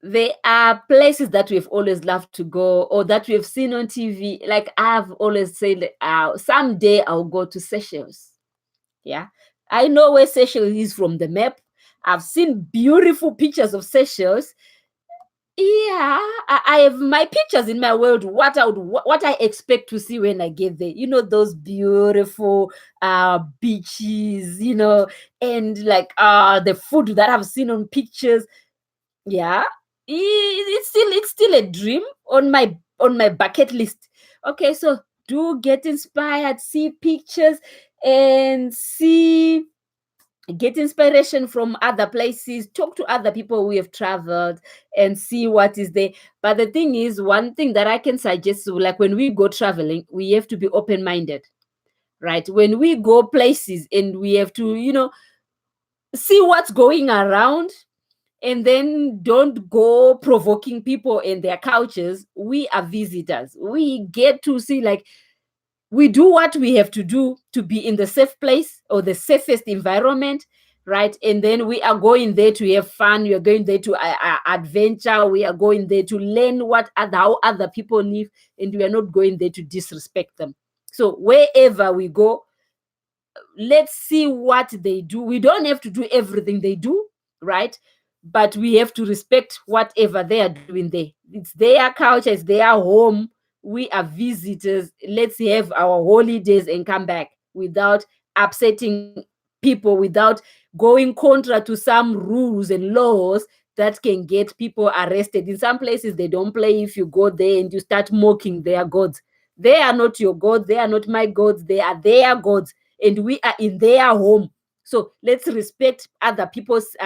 there are places that we've always loved to go or that we've seen on TV. Like I've always said, someday I'll go to Seychelles. Yeah. I know where Seychelles is from the map. I've seen beautiful pictures of Seychelles. Yeah, I have my pictures in my world. What I expect to see when I get there. You know, those beautiful beaches, and like the food that I've seen on pictures. Yeah, it's still a dream on my bucket list. Okay, so do get inspired, see pictures, and get inspiration from other places, talk to other people who have traveled, and see what is there. But the thing is, one thing that I can suggest, like when we go traveling, we have to be open minded, right? When we go places, and we have to see what's going around, and then don't go provoking people in their couches. We are visitors, we get to see, like, we do what we have to do to be in the safe place or the safest environment, right? And then we are going there to have fun, we are going there to adventure, we are going there to learn how other people live, and we are not going there to disrespect them. So wherever we go, let's see what they do. We don't have to do everything they do, right? But we have to respect whatever they are doing there. It's their culture, it's their home. We are visitors. Let's have our holidays and come back without upsetting people, without going contra to some rules and laws that can get people arrested. In some places, they don't play if you go there and you start mocking their gods. They are not your gods. They are not my gods. They are their gods, and we are in their home. So let's respect other people's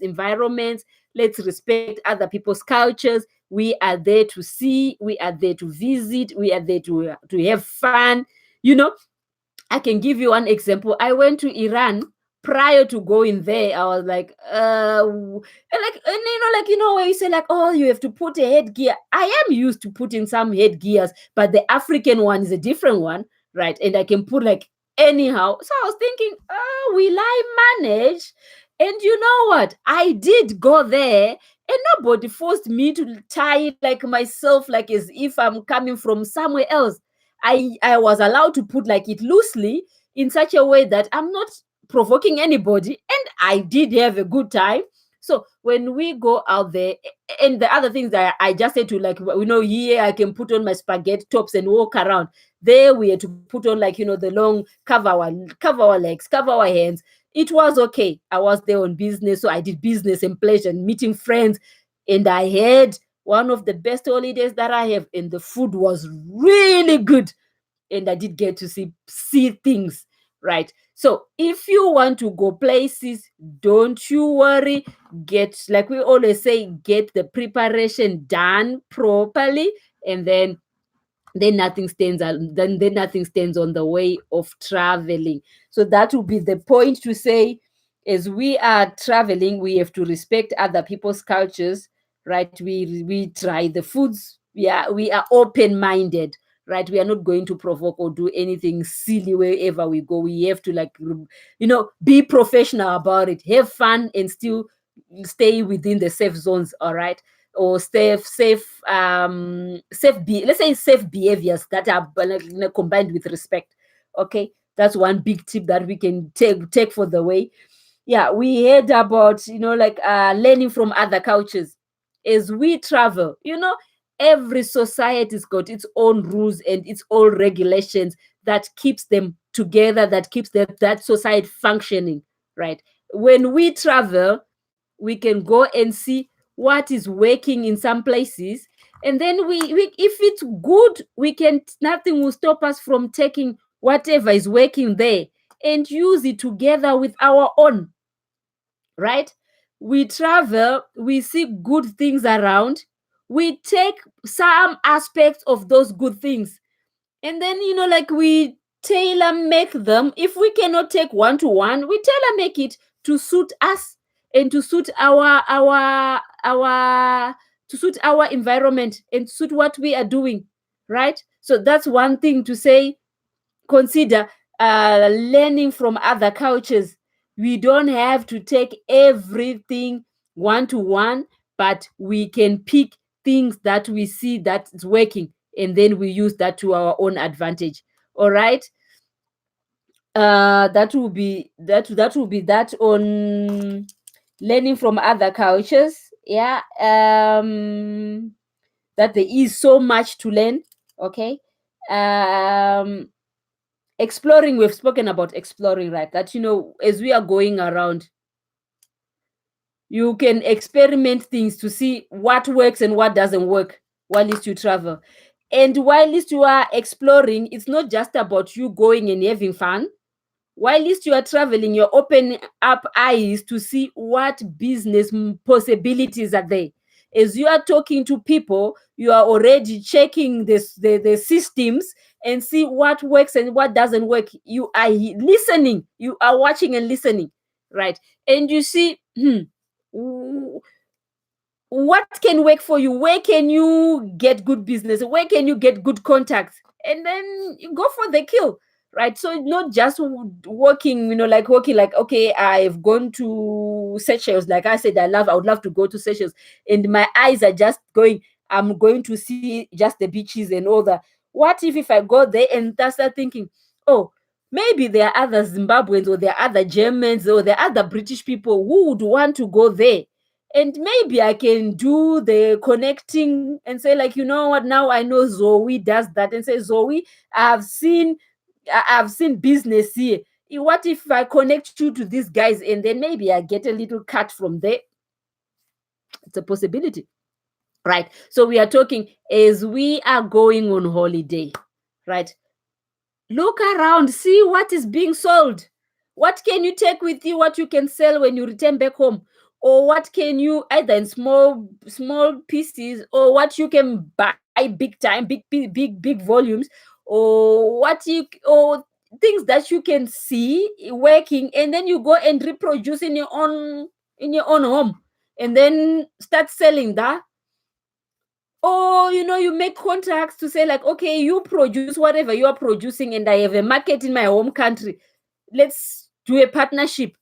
environments. Let's respect other people's cultures. We are there to see. We are there to visit. We are there to have fun. You know, I can give you one example. I went to Iran. Prior to going there, I was like, where you say, like, oh, you have to put a headgear. I am used to putting some headgears, but the African one is a different one, right? And I can put like anyhow. So I was thinking, oh, will I manage? And you know what? I did go there, and nobody forced me to tie it like myself, like as if I'm coming from somewhere else. I was allowed to put like it loosely in such a way that I'm not provoking anybody, and I did have a good time. So when we go out there, and the other things that I just said to, like, here I can put on my spaghetti tops and walk around. There we had to put on, like, the long cover our legs, cover our hands. It was okay. I was there on business, so I did business and pleasure and meeting friends, and I had one of the best holidays that I have, and the food was really good, and I did get to see things, right? So if you want to go places, don't you worry. Like we always say, get the preparation done properly, and then nothing stands on the way of traveling. So that would be the point to say, as we are traveling, we have to respect other people's cultures, right? We try the foods. Yeah, we are open minded, right? We are not going to provoke or do anything silly wherever we go. We have to, like, be professional about it, have fun, and still stay within the safe zones, all right? Or let's say safe behaviors that are like, combined with respect. Okay, that's one big tip that we can take for the way. Yeah, we heard about, like, learning from other cultures. As we travel, every society's got its own rules and its own regulations that keeps them together, that keeps that society functioning, right? When we travel, we can go and see what is working in some places, and then we if it's good, we can nothing will stop us from taking whatever is working there and use it together with our own, right? We travel, we see good things around, we take some aspects of those good things, and then, like, we tailor make them. If we cannot take one to one, we tailor make it to suit us and to suit our to suit our environment and suit what we are doing, right? So that's one thing to say. Consider learning from other cultures. We don't have to take everything one to one, but we can pick things that we see that is working, and then we use that to our own advantage. All right. That will be that on learning from other cultures. Yeah. That there is so much to learn. Okay. Exploring, we've spoken about exploring, right? That, as we are going around, you can experiment things to see what works and what doesn't work while you travel. And while you are exploring, it's not just about you going and having fun. While you are traveling, you're opening up eyes to see what business possibilities are there. As you are talking to people, you are already checking the systems and see what works and what doesn't work. You are listening, you are watching and listening, right? And you see, what can work for you, where can you get good business, where can you get good contacts, and then you go for the kill, right? So not just working, like working, like, okay, I've gone to Seychelles, like I said, I would love to go to Seychelles, and my eyes are just going, I'm going to see just the beaches and all that. What if I go there and start thinking, oh, maybe there are other Zimbabweans, or there are other Germans, or there are other British people who would want to go there, and maybe I can do the connecting and say, like, you know what, now I know Zoe does that, and say, Zoe, I've seen business here. What if I connect you to these guys, and then maybe I get a little cut from there? It's a possibility, right? So we are talking as we are going on holiday, right? Look around, see what is being sold. What can you take with you, what you can sell when you return back home? Or what can you, either in small pieces, or what you can buy big time, big volumes, or things that you can see working, and then you go and reproduce in your own home, and then start selling that. Or you make contacts to say, like, okay, you produce whatever you are producing, and I have a market in my home country. Let's do a partnership.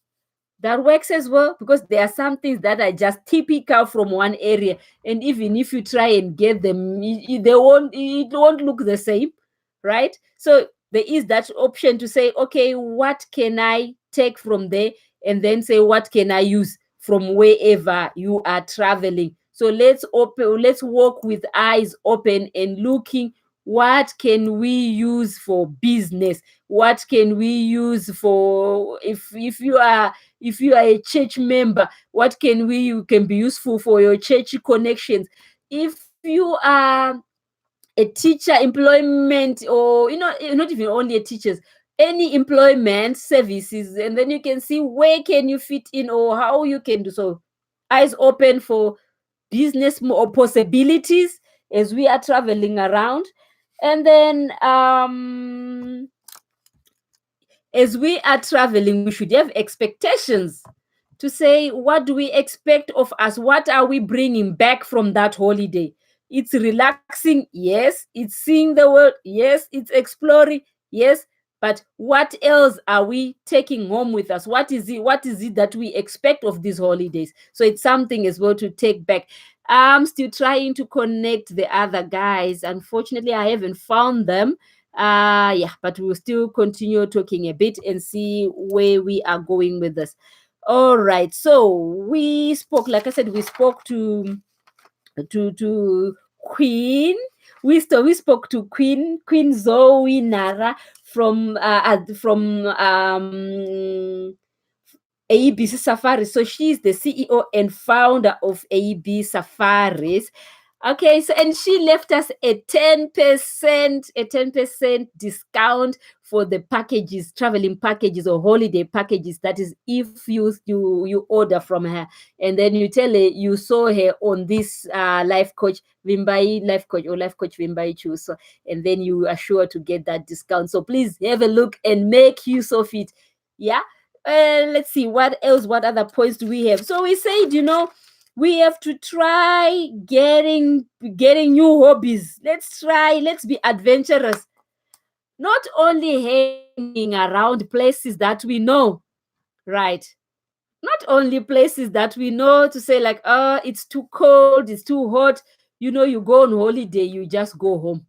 That works as well, because there are some things that are just typical from one area, and even if you try and get them, it won't look the same, right? So there is that option to say, okay, what can I take from there, and then say, what can I use from wherever you are traveling. So let's walk with eyes open and looking, what can we use for business, what can we use for, if you are a church member, what you can be useful for your church connections. If you are a teacher, employment, or not even only a teachers, any employment services, and then you can see where can you fit in, or how you can do so. Eyes open for business or possibilities as we are traveling around. And then as we are traveling, we should have expectations to say, what do we expect of us? What are we bringing back from that holiday? It's relaxing, yes. It's seeing the world, yes. It's exploring, yes. But what else are we taking home with us? What is it that we expect of these holidays? So it's something as well to take back. I'm still trying to connect the other guys. Unfortunately, I haven't found them. Yeah, but we'll still continue talking a bit and see where we are going with this. All right. So we spoke, like I said, we spoke to Queen. We spoke to Queen Zoe Nara from AEBC Safaris. So she's the CEO and founder of AEB Safaris. Okay, so and she left us a 10% discount for the packages, traveling packages or holiday packages. That is, if you order from her, and then you tell her you saw her on this life coach Vimbai life coach, or life coach Vimbai Chuso, and then you are sure to get that discount. So please have a look and make use of it. Yeah. Let's see what else. What other points do we have? So we said, we have to try getting new hobbies. Let's be adventurous. Not only hanging around places that we know, right? Not only places that we know to say like, it's too cold, it's too hot. You go on holiday, you just go home.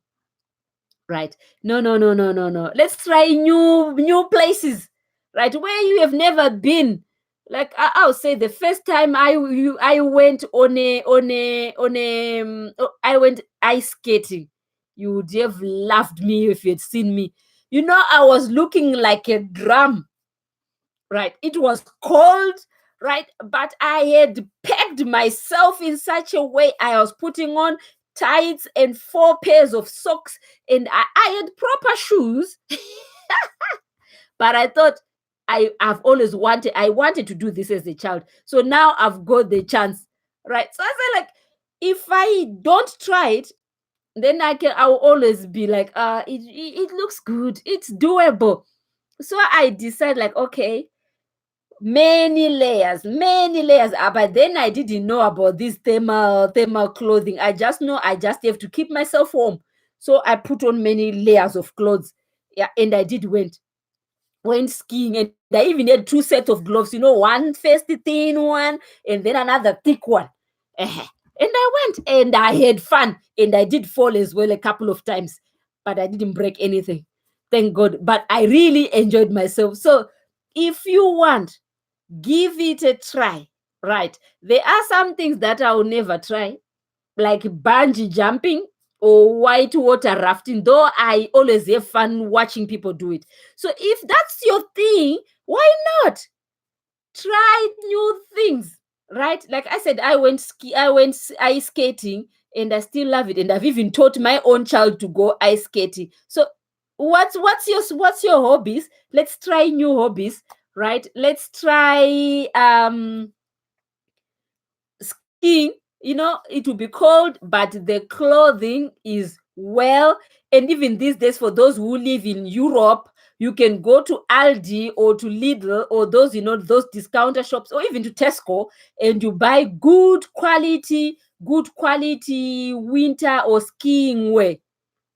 Right. No, no, no, no, no, no. Let's try new places, right? Where you have never been. Like I'll say the first time I went I went ice skating. You would have laughed me if you had seen me. I was looking like a drum, right? It was cold, right? But I had pegged myself in such a way. I was putting on tights and 4 pairs of socks, and I had proper shoes. But I thought I wanted to do this as a child. So now I've got the chance, right? So I say like, if I don't try it, then I'll always be like, it looks good, it's doable. So I decide like, okay, many layers, many layers. But then I didn't know about this thermal clothing. I just know I just have to keep myself warm. So I put on many layers of clothes. Yeah, and I went skiing, and I even had 2 sets of gloves, one first thin one and then another thick one. And I went and I had fun, and I did fall as well a couple of times, but I didn't break anything. Thank God. But I really enjoyed myself. So if you want, give it a try, right? There are some things that I will never try, like bungee jumping or whitewater rafting, though I always have fun watching people do it. So if that's your thing, why not try new things, right? Like I said, I went ice skating, and I still love it, and I've even taught my own child to go ice skating. So what's your hobbies? Let's try new hobbies, right? Let's try skiing. It will be cold, but the clothing is well. And even these days, for those who live in Europe, you can go to Aldi or to Lidl, or those discounter shops, or even to Tesco, and you buy good quality winter or skiing wear,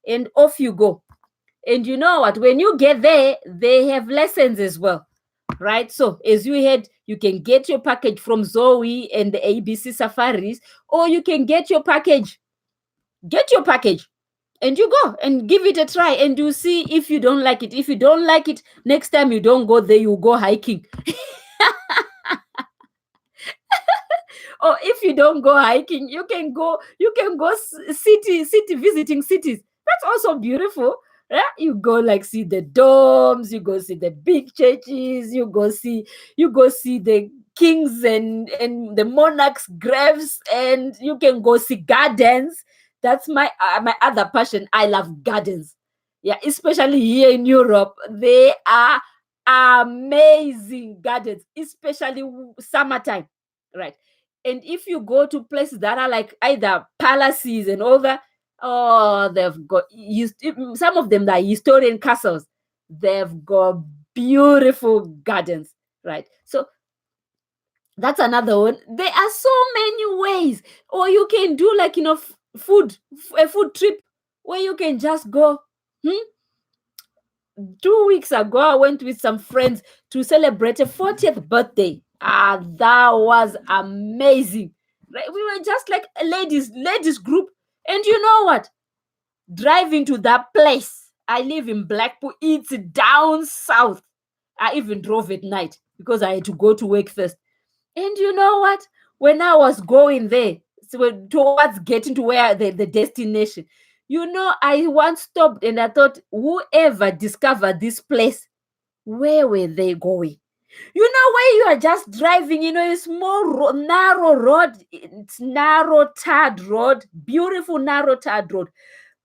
and off you go. And you know what? When you get there, they have lessons as well, right? So as you head, you can get your package from Zoe and the ABC Safaris, or you can get your package, and you go and give it a try, and you see if you don't like it. If you don't like it, next time you don't go there, you go hiking. Or if you don't go hiking, you can go city visiting cities. That's also beautiful. Yeah, you go like see the domes, you go see the big churches, you go see the kings and the monarchs' graves, and you can go see gardens. That's my other passion. I love gardens. Yeah, especially here in Europe, they are amazing gardens, especially summertime, right? And if you go to places that are like either palaces and all that, oh, they've got some of them that are historian castles. They've got beautiful gardens, right? So that's another one. There are so many ways. Or you can do like a food trip where you can just go. 2 weeks ago, I went with some friends to celebrate a 40th birthday. That was amazing. Right? We were just like a ladies group. And you know what? Driving to that place. I live in Blackpool. It's down south. I even drove at night because I had to go to work first. And you know what? When I was going there, so towards getting to where the destination, I once stopped and I thought, whoever discovered this place, where were they going? Where you are just driving, a small narrow road. It's narrow tarred road, beautiful narrow tarred road,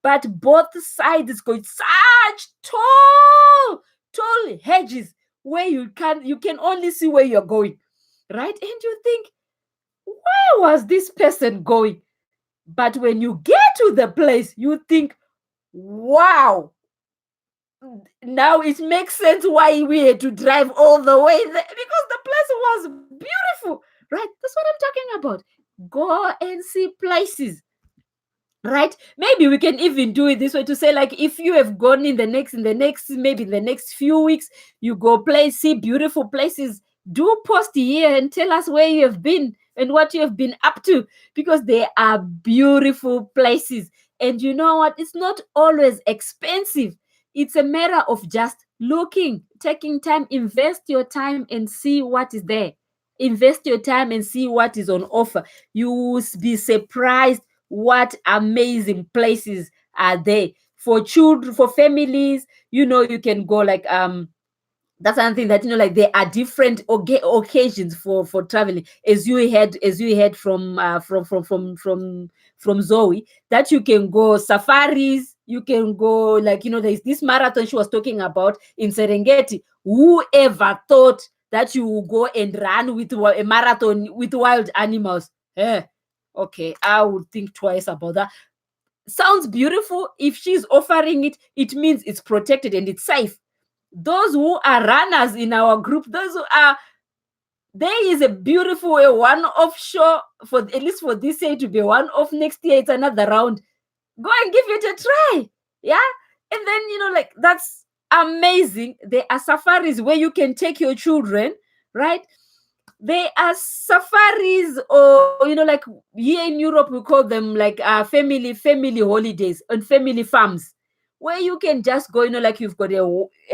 but both sides got such tall hedges where you can only see where you're going, right? And you think, where was this person going? But when you get to the place, you think, wow, now it makes sense why we had to drive all the way there, because the place was beautiful, right? That's what I'm talking about. Go and see places, right? Maybe we can even do it this way, to say like, if you have gone maybe in the next few weeks, you go see beautiful places Do post here and tell us where you have been and what you have been up to, because they are beautiful places. And you know what? It's not always expensive. It's a matter of just looking, taking time, invest your time and see what is there. Invest your time and see what is on offer. You will be surprised what amazing places are there for children, for families. You can go like that's another thing, that like there are different occasions for traveling. As you head from Zoe, that you can go safaris, you can go, like, there's this marathon she was talking about in Serengeti. Whoever thought that you will go and run with a marathon with wild animals? Okay, I would think twice about that. Sounds beautiful. If she's offering it, it means it's protected and it's safe. Those who are runners in our group, there is a beautiful one-off show, for at least for this year to be one-off. Next year it's another round. Go and give it a try. Yeah. And then, like, that's amazing. There are safaris where you can take your children, right? There are safaris, or like here in Europe we call them like family holidays and family farms, where you can just go, like you've got a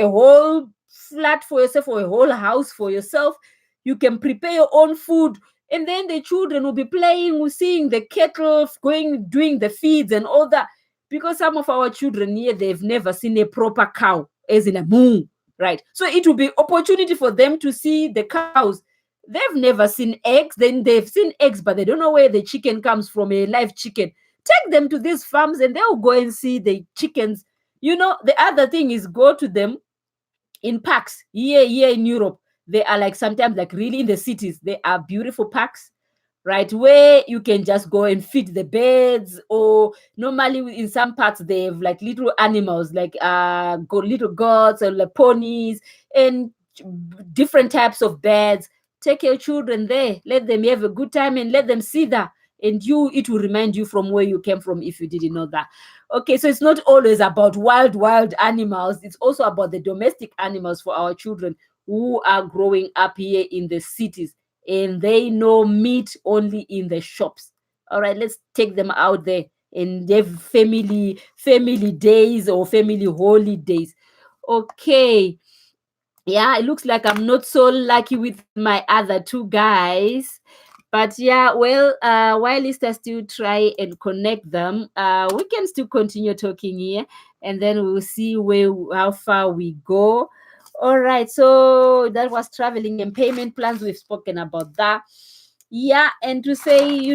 whole flat for yourself or a whole house for yourself. You can prepare your own food, and then the children will be playing, seeing the cattle going, doing the feeds and all that. Because some of our children here, they've never seen a proper cow, as in a moo, right? So it will be opportunity for them to see the cows. They've never seen eggs. Then they've seen eggs, but they don't know where the chicken comes from, a live chicken. Take them to these farms and they'll go and see the chickens. The other thing is, go to them in parks. Here in Europe, they are like, sometimes like really in the cities, they are beautiful parks, right, where you can just go and feed the birds. Or normally in some parts they have like little animals, like little goats or like ponies and different types of birds. Take your children there, let them have a good time and let them see that. And it will remind you from where you came from, if you didn't know that. Okay, so it's not always about wild animals. It's also about the domestic animals for our children who are growing up here in the cities, and they know meat only in the shops. All right, let's take them out there and have family days or family holidays. Okay. Yeah, it looks like I'm not so lucky with my other two guys. But yeah, well, while Lista still try and connect them, we can still continue talking here, and then we'll see how far we go. All right, so that was traveling and payment plans. We've spoken about that. Yeah, and to say, you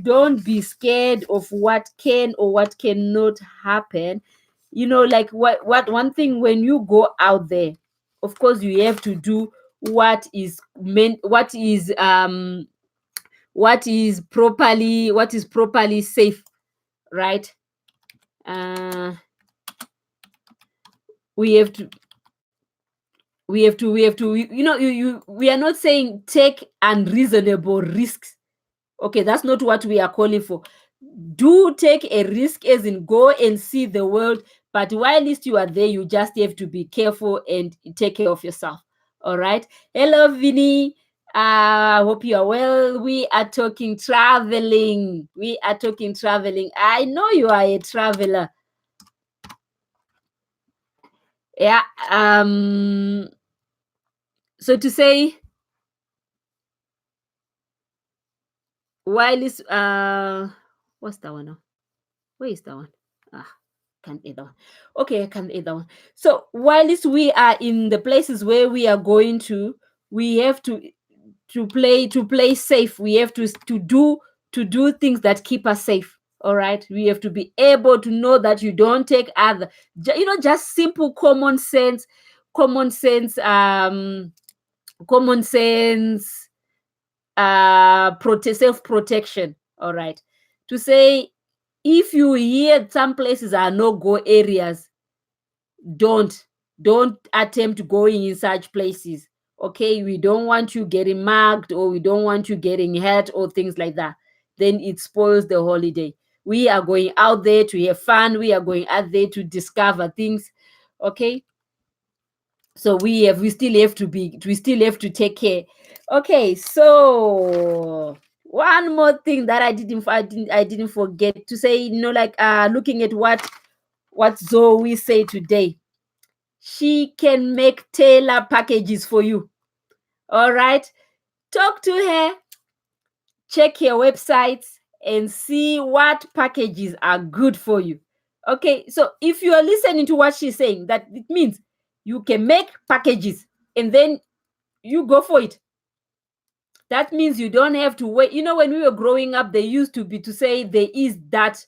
don't be scared of what can or what cannot happen. Like what one thing, when you go out there, of course you have to do what is meant, what is properly safe, right? uh we have to we are not saying take unreasonable risks. Okay, that's not what we are calling for. Do take a risk, as in go and see the world, but while least you are there, you just have to be careful and take care of yourself. All right. Hello, Vinny. Hope you are well. We are talking traveling. I know you are a traveler. Yeah. So to say, while is what's that one now? Where is that one? Can't eat that one. Okay, I can't eat that one. So whilst we are in the places where we are going to, we have to play safe. We have to do things that keep us safe. All right. We have to be able to know that you don't take other, just simple common sense, common sense, self protection. All right. To say, if you hear some places are no go areas, don't attempt going in such places. Okay, we don't want you getting mugged, or we don't want you getting hurt or things like that. Then it spoils the holiday. We are going out there to have fun. We are going out there to discover things. Okay. So we still have to take care. Okay, so one more thing that I didn't forget to say, like looking at what Zoe say today. She can make tailor packages for you. All right, talk to her, check your websites, and see what packages are good for you. Okay, so if you are listening to what she's saying, that it means you can make packages and then you go for it. That means you don't have to wait. When we were growing up, they used to be to say there is that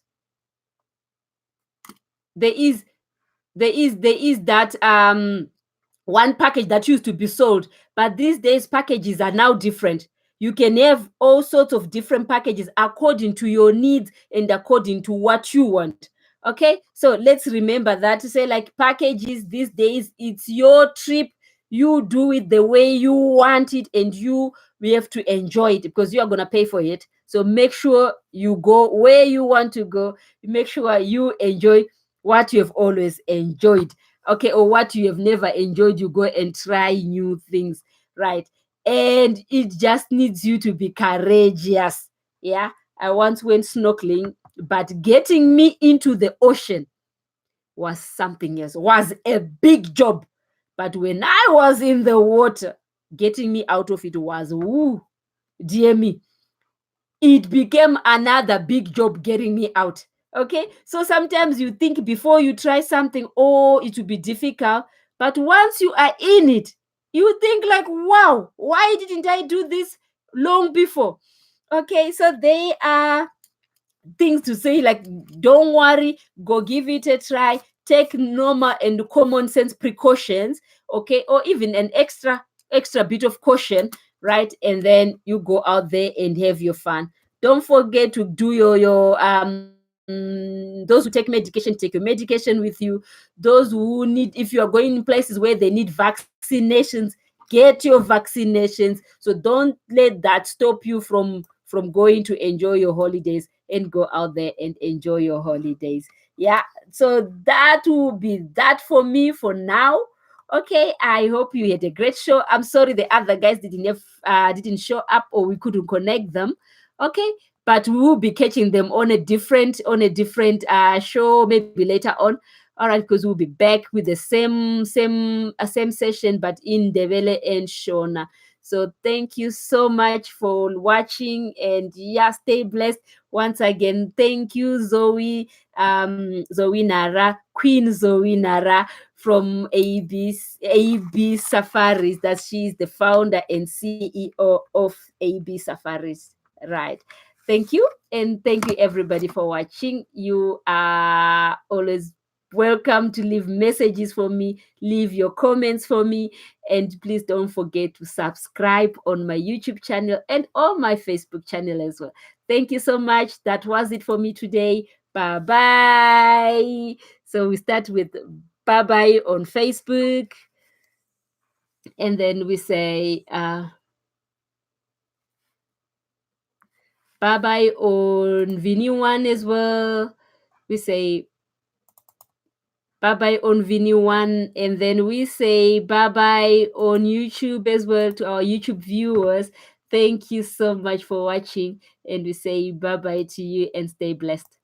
one package that used to be sold, but these days packages are now different. You can have all sorts of different packages according to your needs and according to what you want. Okay, so let's remember that, to say, like, packages these days, it's your trip. You do it the way you want it, and we have to enjoy it because you are going to pay for it. So make sure you go where you want to go. Make sure you enjoy what you have always enjoyed. Okay, or what you have never enjoyed, you go and try new things, right? And it just needs you to be courageous. Yeah, I once went snorkeling, but getting me into the ocean was something else, was a big job. But when I was in the water, getting me out of it was, woo, dear me, it became another big job getting me out. Okay, so sometimes you think before you try something, oh, it will be difficult, but once you are in it, you think like, wow, why didn't I do this long before? Okay, so they are things to say, like, don't worry, go give it a try, take normal and common sense precautions, okay, or even an extra bit of caution, right? And then you go out there and have your fun. Don't forget to do those who take medication, take your medication with you. Those who need, if you are going in places where they need vaccinations, get your vaccinations. So don't let that stop you from going to enjoy your holidays, and go out there and enjoy your holidays. Yeah, so that will be that for me for now. Okay, I hope you had a great show. I'm sorry the other guys didn't show up, or we couldn't connect them. Okay, but we will be catching them on a different show, maybe later on. All right, because we'll be back with the same session, but in Devele and Shona. So thank you so much for watching, and yeah, stay blessed. Once again, thank you, Zoe Nara, Queen Zoe Nara from AB Safaris. That she's the founder and CEO of AB Safaris. Right. Thank you, and thank you everybody for watching. You are always welcome to leave messages for me, leave your comments for me, and please don't forget to subscribe on my YouTube channel and on my Facebook channel as well. Thank you so much. That was it for me today. Bye bye. So we start with bye bye on Facebook, and then we say bye bye on Vini One as well. We say bye bye on Vini One, and then we say bye bye on YouTube as well to our YouTube viewers. Thank you so much for watching, and we say bye bye to you, and stay blessed.